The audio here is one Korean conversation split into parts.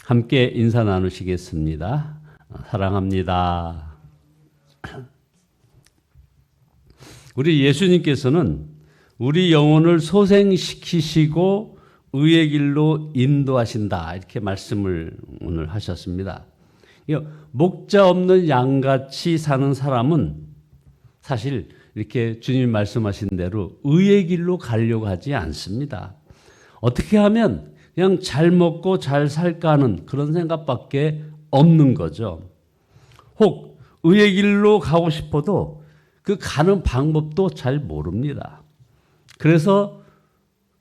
함께 인사 나누시겠습니다. 사랑합니다. 우리 예수님께서는 우리 영혼을 소생시키시고 의의 길로 인도하신다, 이렇게 말씀을 오늘 하셨습니다. 목자 없는 양같이 사는 사람은 사실 이렇게 주님이 말씀하신 대로 의의 길로 가려고 하지 않습니다. 어떻게 하면 그냥 잘 먹고 잘 살까 하는 그런 생각밖에 없는 거죠. 혹 의의 길로 가고 싶어도 그 가는 방법도 잘 모릅니다. 그래서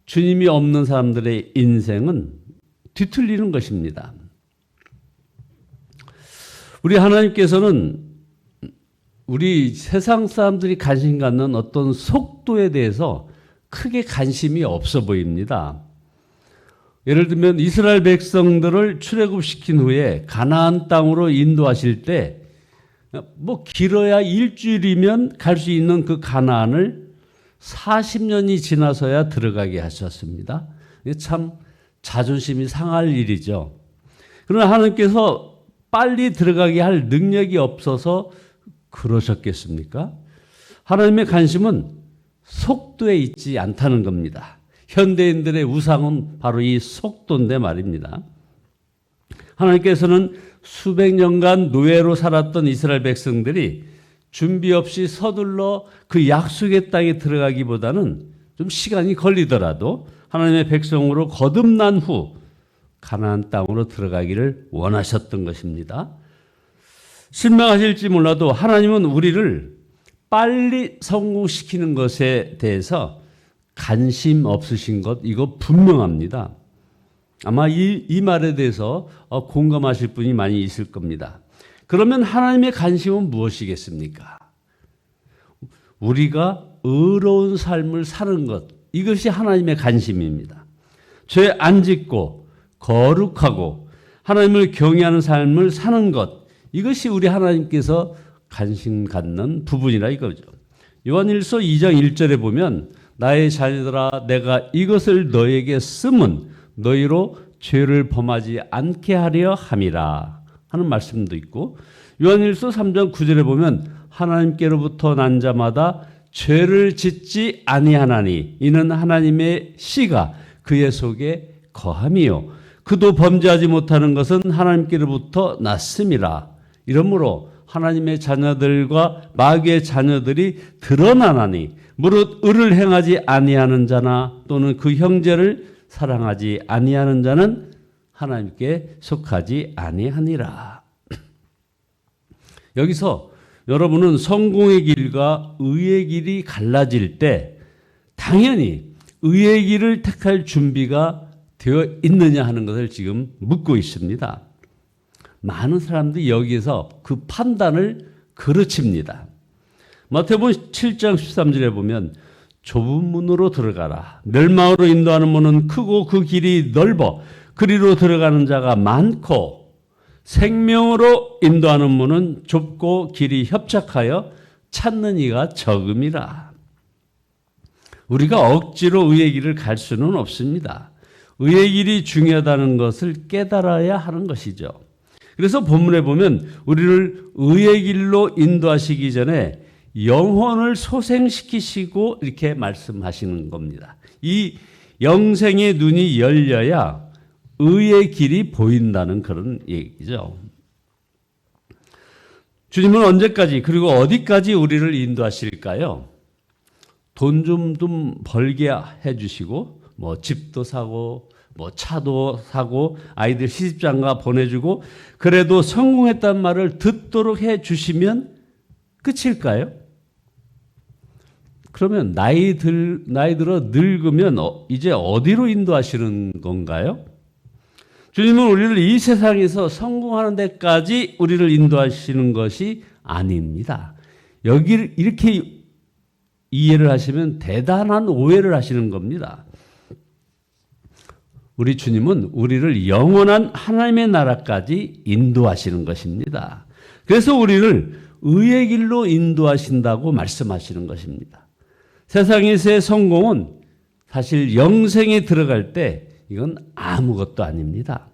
주님이 없는 사람들의 인생은 뒤틀리는 것입니다. 우리 하나님께서는 우리 세상 사람들이 관심 갖는 어떤 속도에 대해서 크게 관심이 없어 보입니다. 예를 들면 이스라엘 백성들을 출애굽시킨 후에 가나안 땅으로 인도하실 때 길어야 일주일이면 갈 수 있는 그 가나안을 40년이 지나서야 들어가게 하셨습니다. 참 자존심이 상할 일이죠. 그러나 하나님께서 빨리 들어가게 할 능력이 없어서 그러셨겠습니까? 하나님의 관심은 속도에 있지 않다는 겁니다. 현대인들의 우상은 바로 이 속도인데 말입니다. 하나님께서는 수백 년간 노예로 살았던 이스라엘 백성들이 준비 없이 서둘러 그 약속의 땅에 들어가기보다는 좀 시간이 걸리더라도 하나님의 백성으로 거듭난 후 가나안 땅으로 들어가기를 원하셨던 것입니다. 실망하실지 몰라도 하나님은 우리를 빨리 성공시키는 것에 대해서 관심 없으신 것, 이거 분명합니다. 아마 이 말에 대해서 공감하실 분이 많이 있을 겁니다. 그러면 하나님의 관심은 무엇이겠습니까? 우리가 의로운 삶을 사는 것, 이것이 하나님의 관심입니다. 죄 안 짓고 거룩하고 하나님을 경외하는 삶을 사는 것, 이것이 우리 하나님께서 관심 갖는 부분이라 이거죠. 요한일서 2장 1절에 보면 나의 자녀들아 내가 이것을 너에게 쓰면 너희로 죄를 범하지 않게 하려 함이라 하는 말씀도 있고, 요한일서 3장 9절에 보면 하나님께로부터 난 자마다 죄를 짓지 아니하나니 이는 하나님의 씨가 그의 속에 거함이요 그도 범죄하지 못하는 것은 하나님께로부터 났음이라. 이러므로 하나님의 자녀들과 마귀의 자녀들이 드러나나니 무릇 의를 행하지 아니하는 자나 또는 그 형제를 사랑하지 아니하는 자는 하나님께 속하지 아니하니라. 여기서 여러분은 성공의 길과 의의 길이 갈라질 때 당연히 의의 길을 택할 준비가 되어 있느냐 하는 것을 지금 묻고 있습니다. 많은 사람들이 여기에서 그 판단을 그르칩니다. 마태복음 7장 13절에 보면 좁은 문으로 들어가라. 멸망으로 인도하는 문은 크고 그 길이 넓어 그리로 들어가는 자가 많고 생명으로 인도하는 문은 좁고 길이 협착하여 찾는 이가 적음이라. 우리가 억지로 의의 길을 갈 수는 없습니다. 의의 길이 중요하다는 것을 깨달아야 하는 것이죠. 그래서 본문에 보면 우리를 의의 길로 인도하시기 전에 영혼을 소생시키시고 이렇게 말씀하시는 겁니다. 이 영생의 눈이 열려야 의의 길이 보인다는 그런 얘기죠. 주님은 언제까지 그리고 어디까지 우리를 인도하실까요? 돈 좀 벌게 해주시고 집도 사고 차도 사고 아이들 시집장가 보내주고 그래도 성공했단 말을 듣도록 해주시면 끝일까요? 그러면 나이 들어 늙으면 이제 어디로 인도하시는 건가요? 주님은 우리를 이 세상에서 성공하는 데까지 우리를 인도하시는 것이 아닙니다. 여기를 이렇게 이해를 하시면 대단한 오해를 하시는 겁니다. 우리 주님은 우리를 영원한 하나님의 나라까지 인도하시는 것입니다. 그래서 우리를 의의 길로 인도하신다고 말씀하시는 것입니다. 세상에서의 성공은 사실 영생에 들어갈 때 이건 아무것도 아닙니다.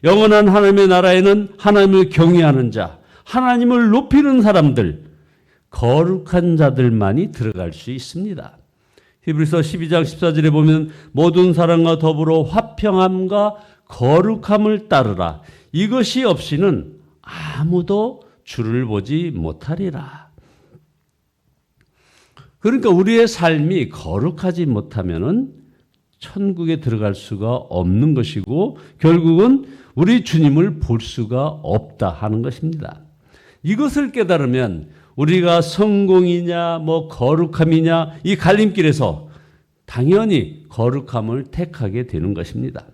영원한 하나님의 나라에는 하나님을 경외하는 자, 하나님을 높이는 사람들, 거룩한 자들만이 들어갈 수 있습니다. 히브리서 12장 14절에 보면 모든 사람과 더불어 화평함과 거룩함을 따르라. 이것이 없이는 아무도 주를 보지 못하리라. 그러니까 우리의 삶이 거룩하지 못하면은 천국에 들어갈 수가 없는 것이고 결국은 우리 주님을 볼 수가 없다 하는 것입니다. 이것을 깨달으면 우리가 성공이냐 거룩함이냐 이 갈림길에서 당연히 거룩함을 택하게 되는 것입니다.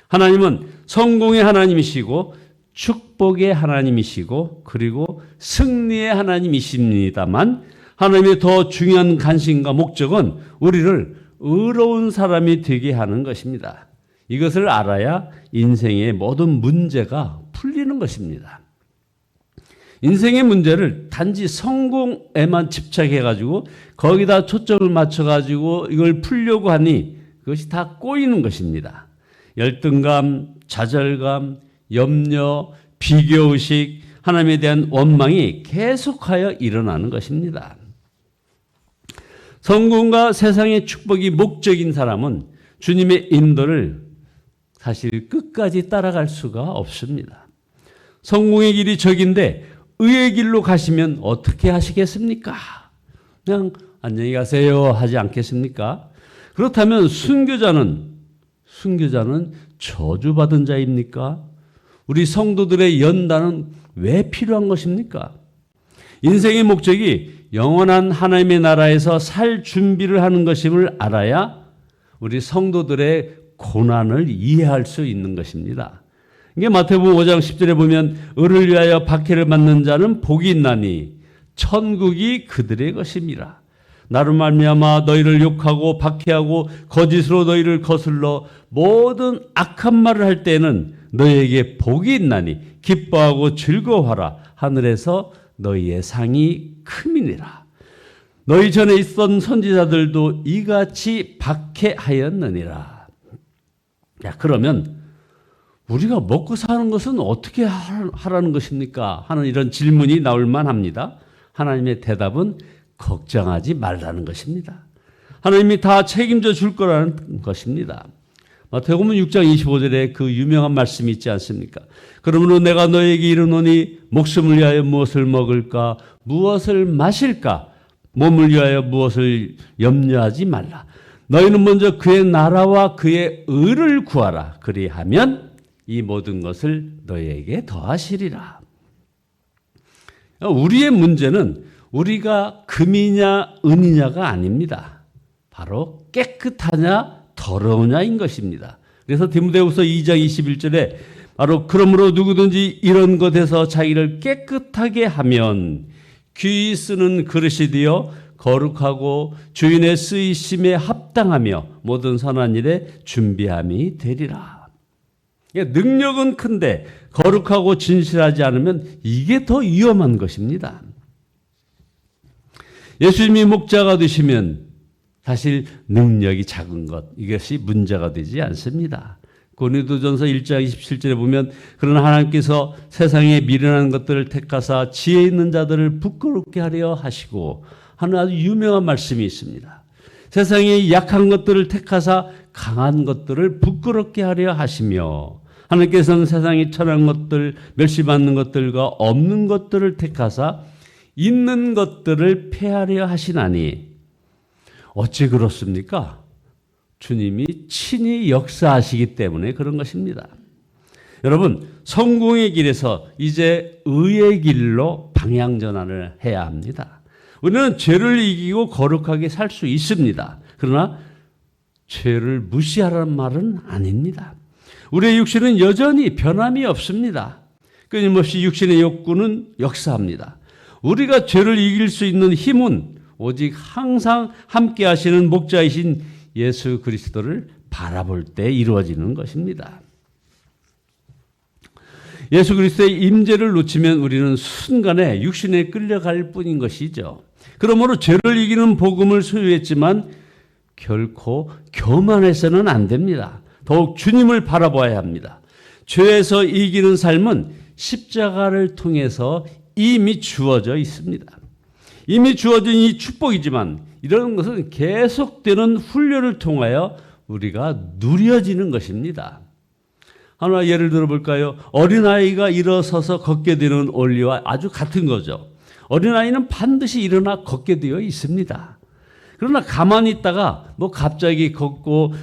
하나님은 성공의 하나님이시고 축복의 하나님이시고 그리고 승리의 하나님이십니다만 하나님의 더 중요한 관심과 목적은 우리를 의로운 사람이 되게 하는 것입니다. 이것을 알아야 인생의 모든 문제가 풀리는 것입니다. 인생의 문제를 단지 성공에만 집착해가지고 거기다 초점을 맞춰가지고 이걸 풀려고 하니 그것이 다 꼬이는 것입니다. 열등감, 좌절감, 염려, 비교의식, 하나님에 대한 원망이 계속하여 일어나는 것입니다. 성공과 세상의 축복이 목적인 사람은 주님의 인도를 사실 끝까지 따라갈 수가 없습니다. 성공의 길이 저긴데 의의 길로 가시면 어떻게 하시겠습니까? 그냥 안녕히 가세요 하지 않겠습니까? 그렇다면 순교자는 저주받은 자입니까? 우리 성도들의 연단은 왜 필요한 것입니까? 인생의 목적이 영원한 하나님의 나라에서 살 준비를 하는 것임을 알아야 우리 성도들의 고난을 이해할 수 있는 것입니다. 이게 마태복음 5장 10절에 보면 의를 위하여 박해를 받는 자는 복이 있나니 천국이 그들의 것임이라. 나로 말미암아 너희를 욕하고 박해하고 거짓으로 너희를 거슬러 모든 악한 말을 할 때에는 너희에게 복이 있나니 기뻐하고 즐거워하라. 하늘에서 너희의 상이 크미니라. 너희 전에 있던 선지자들도 이같이 박해하였느니라. 야, 그러면 우리가 먹고 사는 것은 어떻게 하라는 것입니까? 하는 이런 질문이 나올 만합니다. 하나님의 대답은 걱정하지 말라는 것입니다. 하나님이 다 책임져 줄 거라는 것입니다. 마태복음 6장 25절에 그 유명한 말씀이 있지 않습니까? 그러므로 내가 너에게 이르노니 목숨을 위하여 무엇을 먹을까 무엇을 마실까 몸을 위하여 무엇을 염려하지 말라. 너희는 먼저 그의 나라와 그의 의를 구하라. 그리하면 이 모든 것을 너희에게 더하시리라. 우리의 문제는 우리가 금이냐 은이냐가 아닙니다. 바로 깨끗하냐 더러우냐인 것입니다. 그래서 디모데후서 2장 21절에 바로 그러므로 누구든지 이런 것에서 자기를 깨끗하게 하면 귀히 쓰는 그릇이 되어 거룩하고 주인의 쓰이심에 합당하며 모든 선한 일에 준비함이 되리라. 능력은 큰데 거룩하고 진실하지 않으면 이게 더 위험한 것입니다. 예수님이 목자가 되시면 사실 능력이 작은 것 이것이 문제가 되지 않습니다. 고린도전서 1장 27절에 보면 그러나 하나님께서 세상에 미련한 것들을 택하사 지혜 있는 자들을 부끄럽게 하려 하시고 하는 아주 유명한 말씀이 있습니다. 세상에 약한 것들을 택하사 강한 것들을 부끄럽게 하려 하시며 하나님께서는 세상에 천한 것들 멸시받는 것들과 없는 것들을 택하사 있는 것들을 폐하려 하시나니 어찌 그렇습니까? 주님이 친히 역사하시기 때문에 그런 것입니다. 여러분, 성공의 길에서 이제 의의 길로 방향 전환을 해야 합니다. 우리는 죄를 이기고 거룩하게 살 수 있습니다. 그러나 죄를 무시하라는 말은 아닙니다. 우리의 육신은 여전히 변함이 없습니다. 끊임없이 육신의 욕구는 역사합니다. 우리가 죄를 이길 수 있는 힘은 오직 항상 함께 하시는 목자이신 예수 그리스도를 바라볼 때 이루어지는 것입니다. 예수 그리스도의 임재를 놓치면 우리는 순간에 육신에 끌려갈 뿐인 것이죠. 그러므로 죄를 이기는 복음을 소유했지만 결코 교만해서는 안 됩니다. 더욱 주님을 바라봐야 합니다. 죄에서 이기는 삶은 십자가를 통해서 이미 주어져 있습니다. 이미 주어진 이 축복이지만 이런 것은 계속되는 훈련을 통하여 우리가 누려지는 것입니다. 하나 예를 들어볼까요? 어린아이가 일어서서 걷게 되는 원리와 아주 같은 거죠. 어린아이는 반드시 일어나 걷게 되어 있습니다. 그러나 가만히 있다가 갑자기 걷고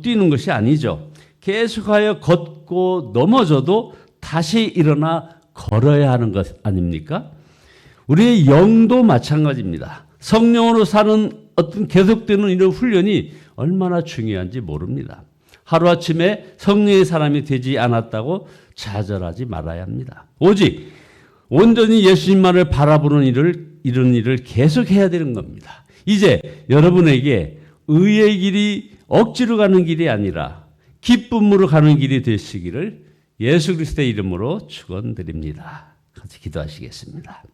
뛰는 것이 아니죠. 계속하여 걷고 넘어져도 다시 일어나 걸어야 하는 것 아닙니까? 우리의 영도 마찬가지입니다. 성령으로 사는 어떤 계속되는 이런 훈련이 얼마나 중요한지 모릅니다. 하루아침에 성령의 사람이 되지 않았다고 좌절하지 말아야 합니다. 오직 온전히 예수님만을 바라보는 이런 일을 계속해야 되는 겁니다. 이제 여러분에게 의의 길이 억지로 가는 길이 아니라 기쁨으로 가는 길이 되시기를 예수 그리스도의 이름으로 축원드립니다. 같이 기도하시겠습니다.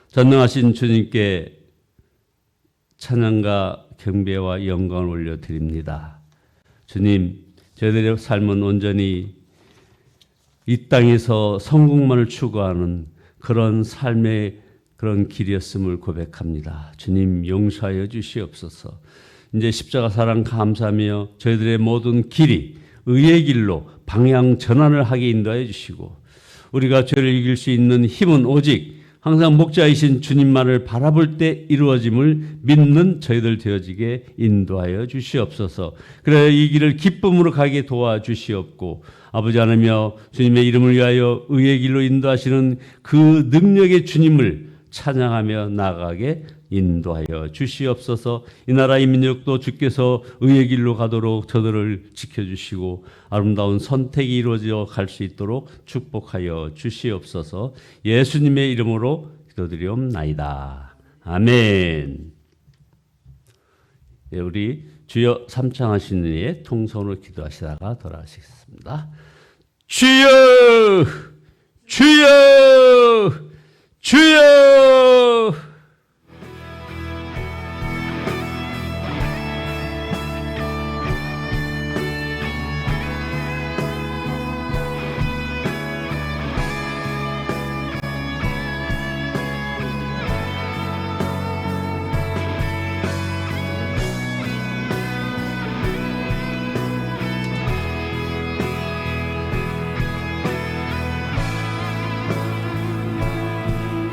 전능하신 주님께 찬양과 경배와 영광을 올려드립니다. 주님, 저희들의 삶은 온전히 이 땅에서 성공만을 추구하는 그런 삶의 그런 길이었음을 고백합니다. 주님 용서하여 주시옵소서. 이제 십자가 사랑 감사하며 저희들의 모든 길이 의의 길로 방향 전환을 하게 인도하여 주시고 우리가 죄를 이길 수 있는 힘은 오직 항상 목자이신 주님만을 바라볼 때 이루어짐을 믿는 저희들 되어지게 인도하여 주시옵소서. 그래 이 길을 기쁨으로 가게 도와주시옵고 아버지 하나며 주님의 이름을 위하여 의의 길로 인도하시는 그 능력의 주님을 찬양하며 나아가게 인도하여 주시옵소서. 이 나라 이 민족도 주께서 의의 길로 가도록 저들을 지켜주시고 아름다운 선택이 이루어져 갈 수 있도록 축복하여 주시옵소서. 예수님의 이름으로 기도드리옵나이다. 아멘. 네, 우리 주여 삼창하시는 이의 통성으로 기도하시다가 돌아가시겠습니다. 주여 주여 주여